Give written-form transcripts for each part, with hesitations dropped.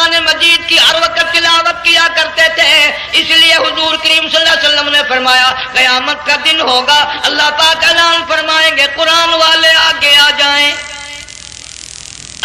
قرآن مجید کی ہر وقت تلاوت کیا کرتے تھے. اس لیے حضور کریم صلی اللہ علیہ وسلم نے فرمایا قیامت کا دن ہوگا, اللہ پاک اعلان فرمائیں گے قرآن والے آگے آ جائیں.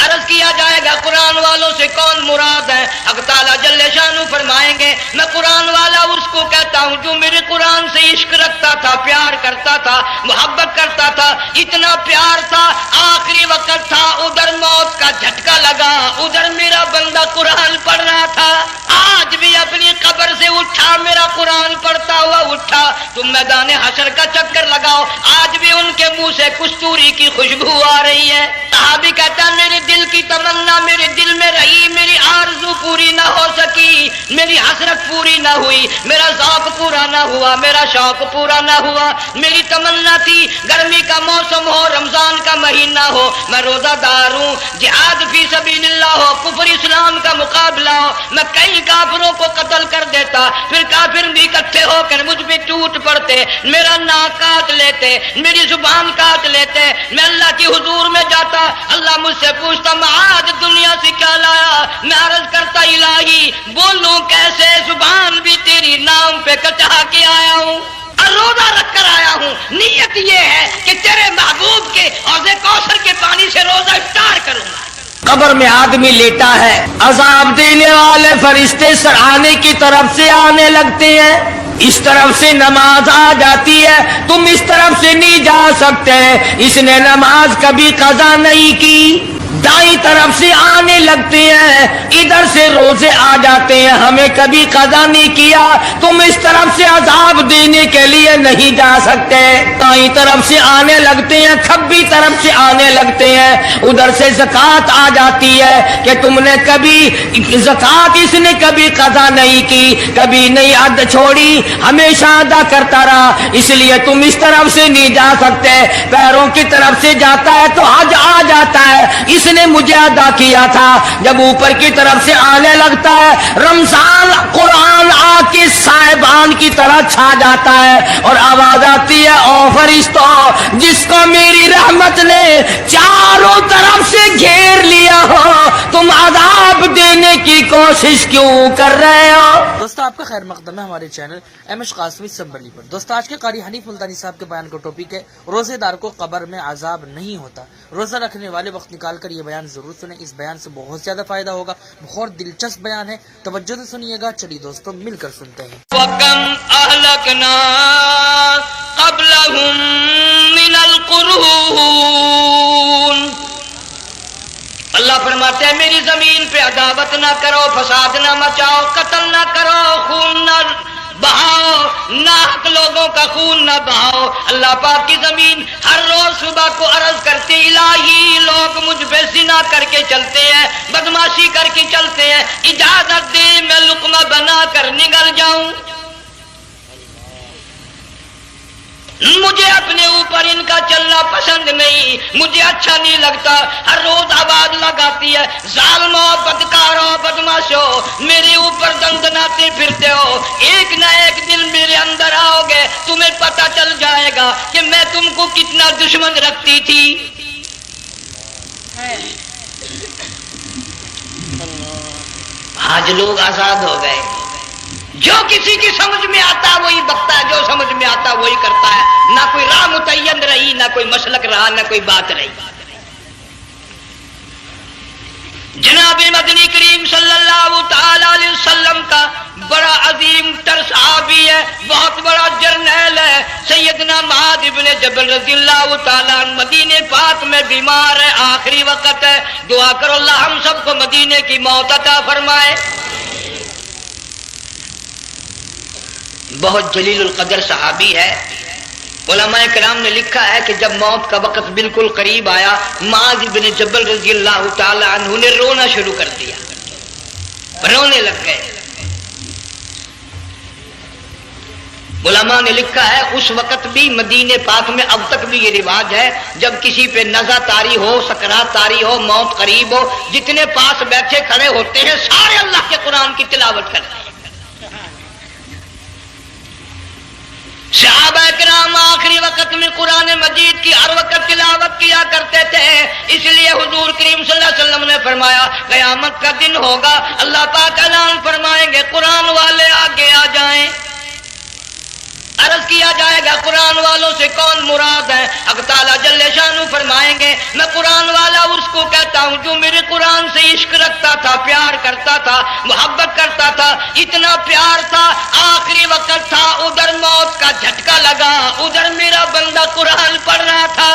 عرض کیا جائے گا قرآن والوں سے کون مراد ہے؟ حق تعالیٰ جل شانہ فرمائیں گے میں قرآن والا اس کو کہتا ہوں جو میرے قرآن سے عشق رکھتا تھا, پیار کرتا تھا, محبت کرتا تھا. اتنا پیار تھا, آخری وقت تھا, ادھر موت کا جھٹکا لگا, ادھر میرا بندہ قرآن پڑھ رہا تھا, آج بھی اپنی قبر سے اٹھا, میرا قرآن پڑھتا ہوا اٹھا. تم میدان حشر کا چکر لگاؤ, آج بھی ان کے منہ سے کستوری کی خوشبو آ رہی ہے. صحابی کہتا میرے دل کی تمنا میرے دل میں رہی, میری آرزو پوری نہ ہو سکی, میری حسرت پوری نہ ہوئی, میرا ذوق پورا نہ ہوا, میرا شوق پورا نہ ہوا. میری تمنا تھی گرمی کا موسم ہو, رمضان کا مہینہ ہو, میں روزہ دار ہوں, جہاد فی سبیل اللہ ہو, کفر اسلام کا مقابلہ ہو, میں کئی کافروں کو قتل کر دیتا, پھر کافر بھی اکٹھے ہو کر مجھ پہ ٹوٹ پڑتے, میرا ناک کاٹ لیتے, میری زبان کاٹ لیتے, میں اللہ کی حضور میں جاتا, اللہ مجھ سے پوچھتا معاذ دنیا سے کیا لایا؟ میں عرض کرتا الہی بولوں کیسے, زبان بھی تیری نام پہ کٹا کے آیا ہوں, روزہ رکھ کر آیا ہوں, نیت یہ ہے کہ تیرے محبوب کے حوض کوثر کے پانی سے روزہ افطار کروں گا. قبر میں آدمی لیٹا ہے, عذاب دینے والے فرشتے سرانے کی طرف سے آنے لگتے ہیں, اس طرف سے نماز آ جاتی ہے, تم اس طرف سے نہیں جا سکتے, اس نے نماز کبھی قضا نہیں کی. دائیں طرف سے آنے لگتے ہیں, ادھر سے روزے آ جاتے ہیں, ہمیں کبھی قضا نہیں کیا, تم اس طرف سے عذاب دینے کے لیے نہیں جا سکتے. دائیں طرف سے آنے لگتے ہیں, کھبی طرف سے آنے لگتے ہیں, ادھر سے زکوٰۃ آ جاتی ہے کہ تم نے کبھی زکوٰۃ اس نے کبھی قضا نہیں کی, کبھی نہیں حد چھوڑی, ہمیشہ ادا کرتا رہا, اس لیے تم اس طرف سے نہیں جا سکتے. پیروں کی طرف سے جاتا ہے تو حج آ جاتا ہے, اس نے مجھے ادا کیا تھا. جب اوپر کی طرف سے آنے لگتا ہے, رمضان قرآن آ کے صاحبان کی طرح چھا جاتا ہے اور آواز آتی ہے او فرشتوں جس کو میری رحمت نے چاروں طرف سے گھیر لیا ہو, تم عذاب دینے کی کوشش کیوں کر رہے ہو؟ دوستو آپ کا خیر مقدم ہے ہمارے channel M H Qasmi assembly پر. دوستو آج کے قاری حنیف ملتانی صاحب کے بیان کا ٹاپک ہے روزے دار کو قبر میں عذاب نہیں ہوتا. روزہ رکھنے والے وقت نکال کر یہ بیان ضرور سنیں, اس بیان سے بہت زیادہ فائدہ ہوگا, بہت دلچسپ بیان ہے, توجہ سے سنیے گا. چلیے دوستو مل کر سنتے ہیں. وَكَمْ أَهْلَكْنَا قَبْلَهُمْ مِنَ الْقُرُونِ. اللہ فرماتے ہیں میری زمین پہ عداوت نہ کرو, فساد نہ مچاؤ, قتل نہ کرو, خون نہ بہاؤ, ناحق لوگوں کا خون نہ بہاؤ. اللہ پاک کی زمین ہر روز صبح کو عرض کرتی الہی لوگ مجھ پہ زنا کر کے چلتے ہیں, بدماشی کر کے چلتے ہیں, اجازت دے میں لقمہ بنا کر نگل جاؤں. مجھے اپنے اوپر ان کا چلنا پسند نہیں, مجھے اچھا نہیں لگتا. ہر روز آواز لگاتی ہے ظالموں, بدکاروں, بدماشوں, میرے اوپر دندناتے پھرتے ہو, ایک نہ ایک دن میرے اندر آؤ گے, تمہیں پتہ چل جائے گا کہ میں تم کو کتنا دشمن رکھتی تھی. آج لوگ آزاد ہو گئے, جو کسی کی سمجھ میں آتا وہی بکتا ہے, جو سمجھ میں آتا وہی کرتا ہے, نہ کوئی راہ متعین رہی, نہ کوئی مسلک رہا, نہ کوئی بات رہی. جناب مدنی کریم صلی اللہ تعالی علیہ وسلم کا بڑا عظیم تر صحابی ہے, بہت بڑا جرنیل ہے, سیدنا معاذ ابن جبل رضی اللہ تعالیٰ عنہ مدینے پاک میں بیمار ہے, آخری وقت ہے, دعا کرو اللہ ہم سب کو مدینے کی موت عطا فرمائے. بہت جلیل القدر صحابی ہے. علماء کرام نے لکھا ہے کہ جب موت کا وقت بالکل قریب آیا, معاذ بن جبل رضی اللہ تعالی عنہ نے رونا شروع کر دیا, رونے لگ گئے. علماء نے لکھا ہے اس وقت بھی مدینے پاک میں اب تک بھی یہ رواج ہے, جب کسی پہ نزع طاری ہو, سکرات طاری ہو, موت قریب ہو, جتنے پاس بیٹھے کھڑے ہوتے ہیں سارے اللہ کے قرآن کی تلاوت کرتے ہیں. صحابہ کرام آخری وقت میں قرآن مجید کی ہر وقت تلاوت کیا کرتے تھے، اس لیے حضور کریم صلی اللہ علیہ وسلم نے فرمایا قیامت کا دن ہوگا، اللہ پاک اعلان فرمائیں گے قرآن والے آگے آ جائیں۔ عرض کیا جائے گا قرآن والوں سے کون مراد ہے؟ حق تعالیٰ جل شانہ فرمائیں گے میں قرآن والا اس کو کہتا ہوں جو میرے قرآن سے عشق رکھتا تھا، پیار کرتا تھا، محبت کرتا تھا، اتنا پیار تھا آخری وقت تھا، ادھر موت کا جھٹکا لگا، ادھر میرا بندہ قرآن پڑھ رہا تھا،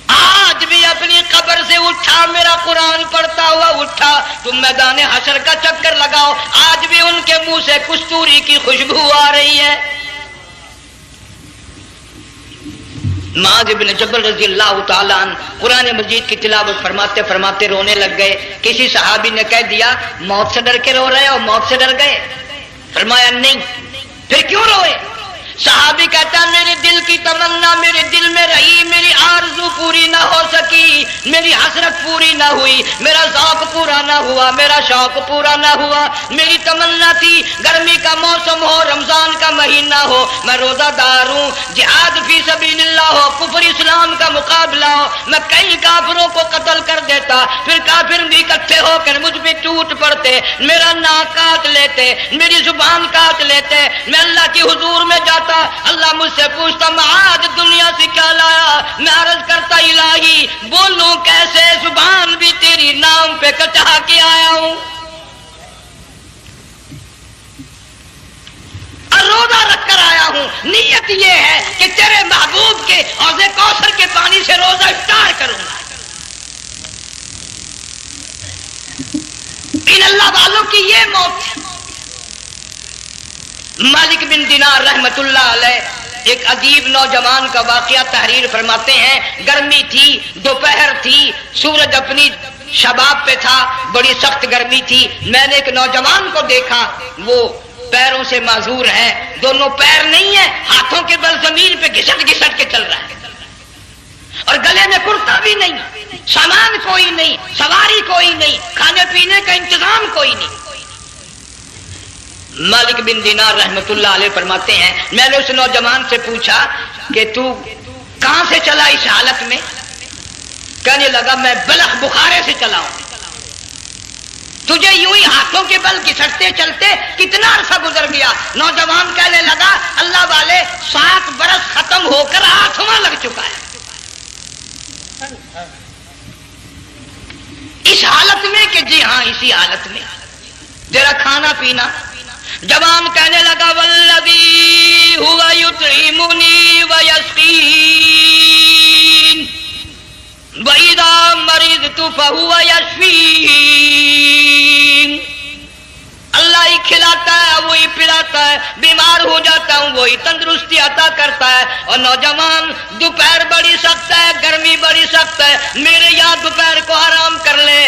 آج بھی اپنی قبر سے اٹھا، میرا قرآن پڑھتا ہوا اٹھا، تم میدان حشر کا چکر لگاؤ، آج بھی ان کے منہ سے کستوری کی خوشبو آ رہی ہے۔ معاذ بن جبل رضی اللہ تعالیٰ عنہ قرآن مجید کی تلاوت فرماتے فرماتے رونے لگ گئے۔ کسی صحابی نے کہہ دیا موت سے ڈر کے رو رہے ہو، موت سے ڈر گئے؟ فرمایا نہیں۔ پھر کیوں روئے؟ صحابی کہتا میرے دل کی تمنا میرے دل میں رہی، میری آرزو پوری نہ ہو سکی، میری حسرت پوری نہ ہوئی، میرا ذوق پورا نہ ہوا، میرا شوق پورا نہ ہوا، میری تمنا تھی گرمی کا موسم ہو، رمضان کا مہینہ ہو، میں روزہ دار ہوں، جہاد فی سبیل اللہ ہو، کفر اسلام کا مقابلہ ہو، میں کئی کافروں کو قتل کر دیتا، پھر کافر بھی اکٹھے ہو کر مجھ پہ ٹوٹ پڑتے، میرا ناک کاٹ لیتے، میری زبان کاٹ لیتے، میں اللہ کی حضور میں جاتا، اللہ مجھ سے پوچھتا معاذ دنیا سے کیا لایا؟ میں عرض کرتا الہی بولوں کیسے، زبان بھی تیری نام پہ کٹا کے آیا ہوں، اور روزہ رکھ کر آیا ہوں، نیت یہ ہے کہ تیرے محبوب کے حوض کوثر کے پانی سے روزہ افطار کروں گا۔ ان اللہ والوں کی یہ موت ہے۔ مالک بن دینار رحمت اللہ علیہ ایک عجیب نوجوان کا واقعہ تحریر فرماتے ہیں، گرمی تھی، دوپہر تھی، سورج اپنی شباب پہ تھا، بڑی سخت گرمی تھی، میں نے ایک نوجوان کو دیکھا، وہ پیروں سے معذور ہے، دونوں پیر نہیں ہیں، ہاتھوں کے بل زمین پہ گھسٹ گھسٹ کے چل رہا ہے، اور گلے میں کرتا بھی نہیں، سامان کوئی نہیں، سواری کوئی نہیں، کھانے پینے کا انتظام کوئی نہیں۔ مالک بن دینار رحمت اللہ علیہ فرماتے ہیں میں نے اس نوجوان سے پوچھا کہ تو کہاں سے چلا اس حالت میں؟ کہنے لگا میں بلخ بخارے سے چلا ہوں۔ تجھے یوں ہی ہاتھوں کے بل گھسٹتے چلتے کتنا عرصہ گزر گیا؟ نوجوان کہنے لگا اللہ والے 7 برس ختم ہو کر 8واں لگ چکا ہے۔ اس حالت میں کہ جی ہاں اسی حالت میں، تیرا کھانا پینا؟ جوان کہنے لگا والذی ہوا یطعمنی ویسقین وَإِذَا مَرِضْتُ فَهُوَ يَشْفِينِ، اللہ ہی کھلاتا ہے وہی پلاتا ہے، بیمار ہو جاتا ہوں وہی تندرستی عطا کرتا ہے۔ اور نوجوان دوپہر بڑی سخت ہے، گرمی بڑی سخت ہے، میرے یہاں دوپہر کو آرام کر لے،